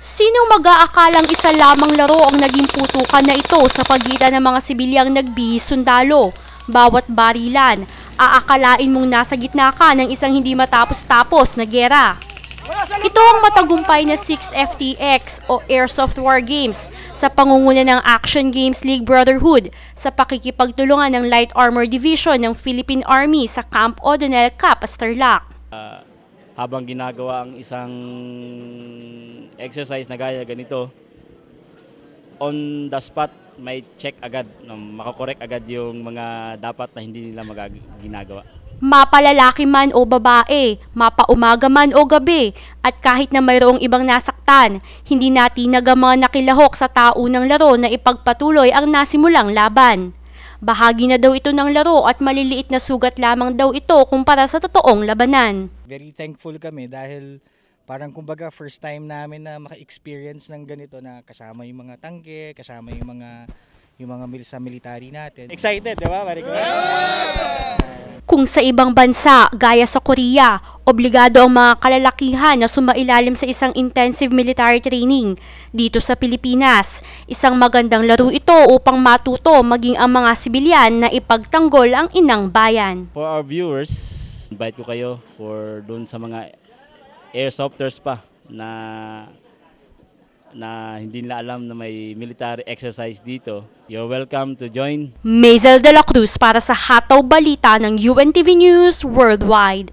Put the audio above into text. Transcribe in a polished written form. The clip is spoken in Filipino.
Sinong mag-aakalang isa lamang laro ang naging putukan na ito sa pagitan ng mga sibilyang nagbihis sundalo? Bawat barilan, aakalain mong nasa gitna ka ng isang hindi matapos-tapos na gera. Ito ang matagumpay na 6th FTX o Airsoft War Games sa pangunguna ng Action Games League Brotherhood sa pakikipagtulungan ng Light Armor Division ng Philippine Army sa Camp O'Donnell Capas, Tarlac. Habang ginagawa ang isang exercise na gaya ganito, on the spot may check agad, makakorek agad yung mga dapat na hindi nila ginagawa. Mapalalaki man o babae, mapaumaga man o gabi, at kahit na mayroong ibang nasaktan, hindi natinag ang mga nakilahok sa taunang laro na ipagpatuloy ang nasimulang laban. Bahagi na daw ito ng laro at maliliit na sugat lamang daw ito kumpara sa totoong labanan. Very thankful kami dahil parang kumbaga first time namin na maka-experience ng ganito na kasama yung mga tangke, kasama yung mga sa military natin. Excited, di ba, Marico? Kung sa ibang bansa, gaya sa Korea, obligado ang mga kalalakihan na sumailalim sa isang intensive military training. Dito sa Pilipinas, isang magandang laro ito upang matuto maging ang mga sibilyan na ipagtanggol ang inang bayan. For our viewers, invite ko kayo for doon sa mga airsofters pa na hindi nila alam na may military exercise dito. You're welcome to join. Maisel de la Cruz para sa Hataw Balita ng UNTV News Worldwide.